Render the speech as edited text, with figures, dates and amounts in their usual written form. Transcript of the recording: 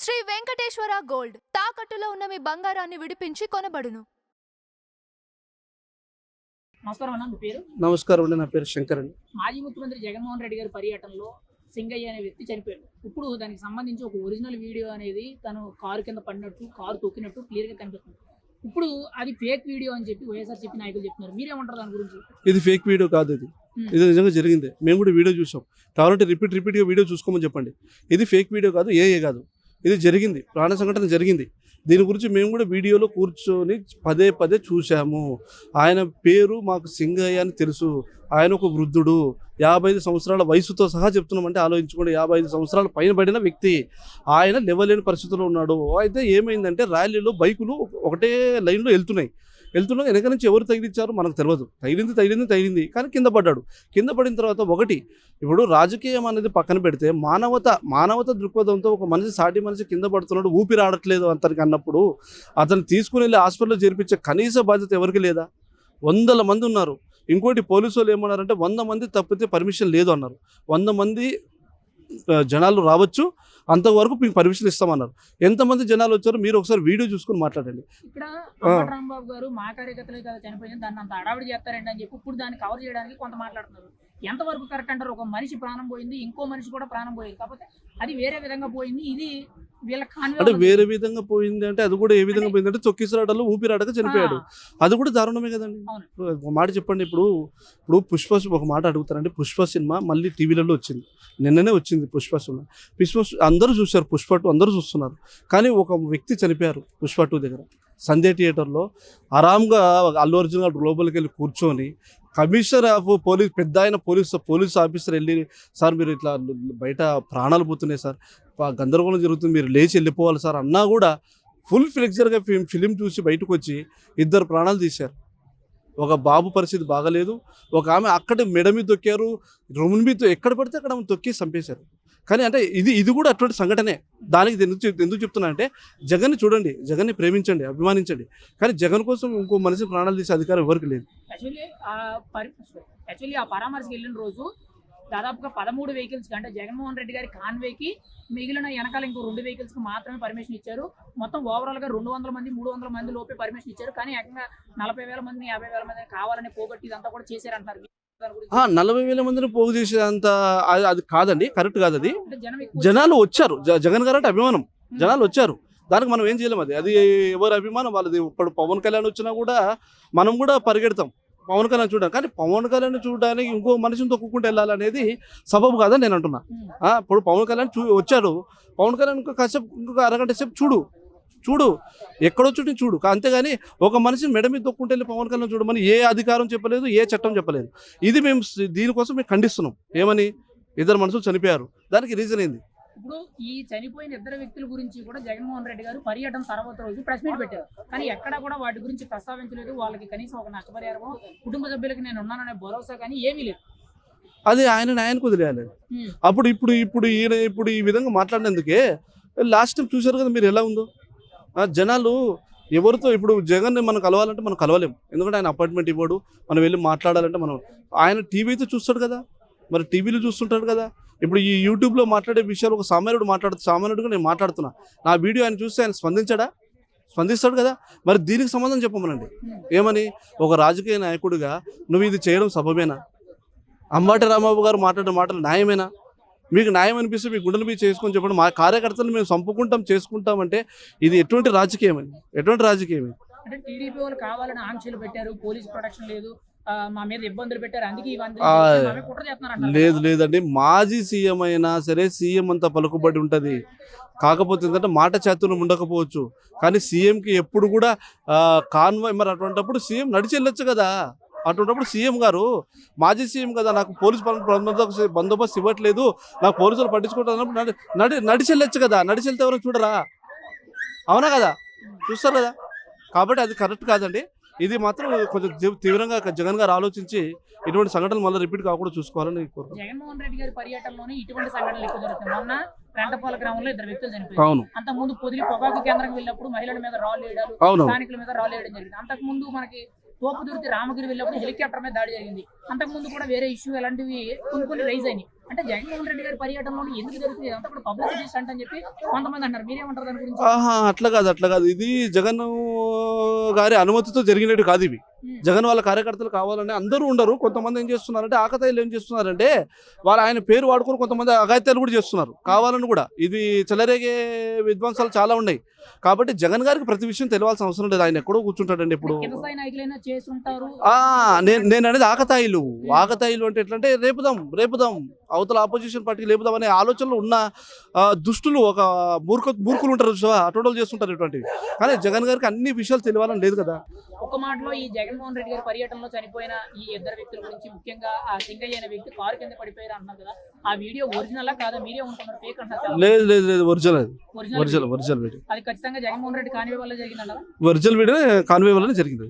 Shri Venkateswara gold తాకట్టులో ఉన్న మీ బంగారాన్ని విడిపించి కొనబడును. నమస్కారం అన్న, మీ పేరు? నమస్కారం అండి, నా పేరు శంకర్ అండి. మాజీ ముఖ్యమంత్రి జగన్మోహన్ రెడ్డి గారి పర్యటనలో సింగయ్య అనే వ్యక్తి చనిపోయాడు. ఇప్పుడు దానికి సంబంధించి ఒక ఒరిజినల్ వీడియో అనేది తను కారు కింద పడినట్టు, కారు తొక్కినట్టు క్లియర్గా కనిపిస్తుంది. ఇప్పుడు అది ఫేక్ వీడియో అని చెప్పి వైఎస్ఆర్సీపీ నాయకులు చెప్తున్నారు. మీరేమంటారు దాని గురించి? ఇది ఫేక్ వీడియో కాదు, ఇది నిజంగా జరిగింది. మేము కూడా వీడియో చూసాం. కావాలంటే రిపీట్గా వీడియో చూసుకోమని చెప్పండి. ఇది ఫేక్ వీడియో కాదు, ఏ కాదు, ఇది జరిగింది, ప్రాణ సంఘటన జరిగింది. దీని గురించి మేము కూడా వీడియోలో కూర్చొని పదే చూసాము. ఆయన పేరు మాకు సింగయ్య అని తెలుసు. ఆయన ఒక వృద్ధుడు, 55 సంవత్సరాల వయసుతో సహా చెప్తున్నామంటే ఆలోచించుకోండి. 55 సంవత్సరాల పైన పడిన వ్యక్తి, ఆయన లేవలేని పరిస్థితిలో ఉన్నాడు. అయితే ఏమైందంటే ర్యాలీలో బైకులు ఒకటే లైన్లో వెళ్తున్నాయి. వెనక నుంచి ఎవరు తగిలించారో మనకు తెలియదు. తగిలింది కానీ కింద పడ్డాడు. కింద పడిన తర్వాత ఇప్పుడు రాజకీయం అనేది పక్కన పెడితే మానవత దృక్పథంతో ఒక మనిషి, సాటి మనిషి కింద పడుతున్నాడు, ఊపిరి ఆడట్లేదు అతనికి అన్నప్పుడు అతను తీసుకుని వెళ్ళి హాస్పిటల్లో చేర్పించే కనీస బాధ్యత ఎవరికి లేదా? 100 మంది ఉన్నారు. ఇంకోటి పోలీసు వాళ్ళు ఏమన్నారంటే 100 మంది తప్పితే పర్మిషన్ లేదు అన్నారు. 100 మంది జనాలు రావచ్చు, అంతవరకు మీకు పర్మిషన్ ఇస్తామన్నారు. ఎంతమంది జనాలు వచ్చారో మీరు ఒకసారి వీడియో చూసుకుని మాట్లాడండి. ఇక్కడ రాంబాబు గారు మా కార్యకర్తలే కదా చనిపోయింది, దాన్ని అంత అడావిడి చేస్తారండి అని చెప్పి ఇప్పుడు దాన్ని కవర్ చేయడానికి కొంత మాట్లాడుతున్నారు. ఎంతవరకు కరెక్ట్ అంటారు? ఒక మనిషి ప్రాణం పోయింది, ఇంకో మనిషి కూడా ప్రాణం పోయింది, కాకపోతే అది వేరే విధంగా పోయింది. ఇది వీళ్ళ అంటే వేరే విధంగా పోయింది అంటే అది కూడా ఏ విధంగా పోయింది అంటే తొక్కిసరాటలో ఊపిరాడక చనిపోయాడు. అది కూడా దారుణమే కదండి. ఒక మాట చెప్పండి. ఇప్పుడు పుష్ప ఒక మాట అడుగుతారండి. పుష్ప సినిమా మళ్ళీ టీవీలలో వచ్చింది, నిన్ననే వచ్చింది పుష్ప సినిమా. అందరూ చూశారు, పుష్ప 2 అందరూ చూస్తున్నారు. కానీ ఒక వ్యక్తి చనిపోయారు పుష్ప 2 దగ్గర. సంధ్య థియేటర్లో ఆరాంగా అల్లు అర్జున్ గారు గ్లోబల్కి వెళ్ళి కూర్చొని కమిషనర్ ఆఫ్ పోలీస్, పెద్ద ఆయన పోలీస్ ఆఫీసర్ వెళ్ళి, సార్ మీరు ఇట్లా బయట ప్రాణాలు పోతున్నాయి సార్, గందరగోళం జరుగుతుంది, మీరు లేచి వెళ్ళిపోవాలి సార్ అన్నా కూడా ఫుల్ ఫ్లెక్చర్గా ఫిలిం చూసి బయటకు వచ్చి 2 ప్రాణాలు తీశారు. ఒక బాబు పరిస్థితి బాగలేదు, ఒక ఆమె అక్కడ మెడ మీద తొక్కారు, రొమ్ము మీద ఎక్కడ పడితే అక్కడ ఆమె తొక్కి చంపేశారు. కానీ అంటే ఇది కూడా అటువంటి సంఘటనే. దానికి ఎందుకు చెప్తున్నా అంటే జగన్ని చూడండి, జగన్ని ప్రేమించండి, అభిమానించండి, కానీ జగన్ కోసం ఇంకో మనిషి ప్రాణాలు తీసే అధికారం ఎవరికి లేదు. యాక్చువల్లీ ఆ పరామర్శకి వెళ్ళిన రోజు దాదాపుగా 13 వెహికల్స్ అంటే జగన్మోహన్ రెడ్డి గారి కాన్వేకి మిగిలిన వెనకాల ఇంకో 2 వెహికల్స్కి మాత్రమే పర్మిషన్ ఇచ్చారు. మొత్తం ఓవరాల్గా 200 మంది 300 మంది లోపే పర్మిషన్ ఇచ్చారు. కానీ ఏకంగా 40,000 మందిని 50,000 మందిని కావాలని పోగొట్టి ఇదంతా కూడా చేశారంటారు. 40,000 మందిని పోగు చేసేంత అది కాదండి, కరెక్ట్ కాదు. అది జనాలు వచ్చారు, జగన్ గారు అంటే అభిమానం, జనాలు వచ్చారు. దానికి మనం ఏం చేయలేము. అది ఎవరి అభిమానం వాళ్ళది. ఇప్పుడు పవన్ కళ్యాణ్ వచ్చినా కూడా మనం కూడా పరిగెడతాం పవన్ కళ్యాణ్ చూడడానికి. కానీ పవన్ కళ్యాణ్ చూడడానికి ఇంకో మనిషిని తొక్కుకుంటూ వెళ్ళాలనేది సబబు కాదని నేను అంటున్నా. ఇప్పుడు పవన్ కళ్యాణ్ వచ్చాడు, పవన్ కళ్యాణ్ ఇంకొక అరగంట సేపు చూడు ఎక్కడొచ్చుంటే చూడు, అంతేగాని ఒక మనిషిని మెడ మీద తొక్కుంటే వెళ్ళి పవన్ కళ్యాణ్ చూడమని ఏ అధికారం చెప్పలేదు, ఏ చట్టం చెప్పలేదు. ఇది దీనికోసం మేము ఖండిస్తున్నాం. ఏమని 2 మనుషులు చనిపోయారు, దానికి రీజన్ ఏంది? ఇప్పుడు ఈ చనిపోయిన 2 వ్యక్తుల గురించి కూడా జగన్మోహన్ రెడ్డి గారు పర్యటన తర్వాత రోజు ప్రెస్ మీట్ పెట్టారు. కానీ ఎక్కడ కూడా వాటి గురించి ప్రస్తావించలేదు. వాళ్ళకి కనీసం ఒక నష్టపరిహారం, కుటుంబ సభ్యులకి నేను ఉన్నాననే భరోసా కానీ ఏమీ లేదు. అది ఆయనకు వదిలేయాలి. ఇప్పుడు ఈ విధంగా మాట్లాడినందుకే లాస్ట్ టైం చూశారు కదా మీరు ఎలా ఉందో. జనాలు ఎవరితో ఇప్పుడు జగన్ని మనం కలవాలంటే మనం కలవలేము, ఎందుకంటే ఆయన అపాయింట్మెంట్ ఇవ్వడు. మనం వెళ్ళి మాట్లాడాలంటే ఆయన టీవీతో చూస్తాడు కదా, మరి టీవీలో చూస్తుంటాడు కదా. ఇప్పుడు ఈ యూట్యూబ్లో మాట్లాడే విషయాలు ఒక సామాన్యుడిగా నేను మాట్లాడుతున్నా. నా వీడియో ఆయన చూస్తే ఆయన స్పందిస్తాడు కదా. మరి దీనికి సంబంధం చెప్పమనండి. ఏమని? ఒక రాజకీయ నాయకుడిగా నువ్వు ఇది చేయడం సబబేనా? అంబటి రాంబాబు గారు మాట్లాడిన మాటలు న్యాయమేనా? మీకు న్యాయం అనిపిస్తే మీ గుండెల మీద చేసుకొని చెప్పండి. మా కార్యకర్తలు మేము చేసుకుంటామంటే ఇది ఎటువంటి రాజకీయం? అంటే టీడీపీ వాళ్ళు కావాలని ఆంక్షలు పెట్టారు, పోలీస్ ప్రొటెక్షన్ లేదు, మా మీద ఇబ్బందులు పెట్టారు, అందుకే లేదండి. మాజీ సీఎం అయినా సరే సీఎం అంతా పలుకుబడి ఉంటుంది. కాకపోతే ఏంటంటే మాట చాతుర్యం ఉండకపోవచ్చు, కానీ సీఎంకి ఎప్పుడు కూడా కాన్వాయ్, మరి అటువంటిప్పుడు సీఎం నడిచి వెళ్ళొచ్చు కదా. అటువంటిప్పుడు సీఎం గారు మాజీ సీఎం కదా, నాకు పోలీసు బందోబస్తు ఇవ్వట్లేదు, నాకు పోలీసులు పట్టించుకుంటున్నప్పుడు నడిచి వెళ్ళొచ్చు కదా. నడిచి వెళ్తే ఎవరైనా చూడరా? అవునా కదా, చూస్తారు కదా. కాబట్టి అది కరెక్ట్ కాదండి. ఇది మాత్రం కొంచెం తీవ్రంగా జగన్ గారు ఆలోచించి ఇటువంటి సంఘటనలు మళ్ళీ రిపీట్ కాకుండా చూసుకోవాలని కోరుకుంటున్నాను. జగన్మోహన్ రెడ్డి గారి పర్యటనలోనే ఇటువంటి సంఘటనలు ఎక్కువ జరుగుతాయి. మొన్న రెంటపాల గ్రామంలో 2 వ్యక్తులు చనిపోయారు. అంతకుముందు పొదిలి పొగాకు కేంద్రం వెళ్ళినప్పుడు మహిళల మీద రాళ్ళు వేయడాలు, స్థానికుల మీద రాళ్ళు వేయడం జరిగింది. అంతకుముందు మనకి తోపుదుర్తి రామగిరి వెళ్ళినప్పుడు హెలికాప్టర్ మీద దాడి జరిగింది. అంతకుముందు కూడా వేరే ఇష్యూ ఇలాంటివి కొన్ని రైజ్ అయినాయి. అంటే జగన్మోహన్ రెడ్డి గారి పర్యటనలో ఎందుకు జరుగుతుంది ఇదంతా కూడా పబ్లిసిటీ స్టంట్ అని చెప్పి కొంతమంది అంటారు. మీరేమంటారు దాని గురించి? ఆహా, అట్లా కాదు. ఇది జగన్ గారి అనుమతితో జరిగినట్టు కాదు ఇవి. జగన్ వాళ్ళ కార్యకర్తలు కావాలని అందరూ ఉండరు. కొంతమంది ఏం చేస్తున్నారంటే ఆకతాయిలు ఏం చేస్తున్నారంటే వాళ్ళు ఆయన పేరు వాడుకొని కొంతమంది అఘాయిత్యాలు కూడా చేస్తున్నారు కావాలని కూడా. ఇది చెలరేగే విధ్వంసాలు చాలా ఉన్నాయి. కాబట్టి జగన్ గారికి ప్రతి విషయం తెలియాల్సిన అవసరం లేదు. ఆయన ఎక్కడో కూర్చుంటాడండి ఇప్పుడు. కింద స్థాయి నాయకులైనా చేసి ఉంటారు. నేను అనేది ఆకతాయిలు అంటే ఎట్లా అంటే రేపుదాం అవతల ఆపోజిషన్ పార్టీకి లేపుదాం అనే ఆలోచనలు ఉన్న దుష్టులు, ఒక మూర్ఖులు ఉంటారు చూసావా, అటోటోలు చేస్తుంటారు ఇటువంటివి. కానీ జగన్ గారికి అన్ని విషయాలు తెలియాలని లేదు కదా. ఒక మాటలో ఈ జగన్మోహన్ రెడ్డి గారి పర్యటనలో చనిపోయిన ఈ ఇద్దరు వ్యక్తుల గురించి, ముఖ్యంగా ఆ సింగయ్య అనే వ్యక్తి కారు కింద పడిపోయారు అంటున్నారు కదా, ఆ వీడియో ఒరిజినల్ కాదా? మీరే ఉంటున్నారు ఫేక్ అంటారు. లేదు ఒరిజినల్ ఒరిజినల్ వీడియో. అది ఖచ్చితంగా జగన్మోహన్ రెడ్డి కానివే వల్ల జరిగిందన్నారా? ఒరిజినల్ వీడియో కాన్వే వల్లనే జరిగింది.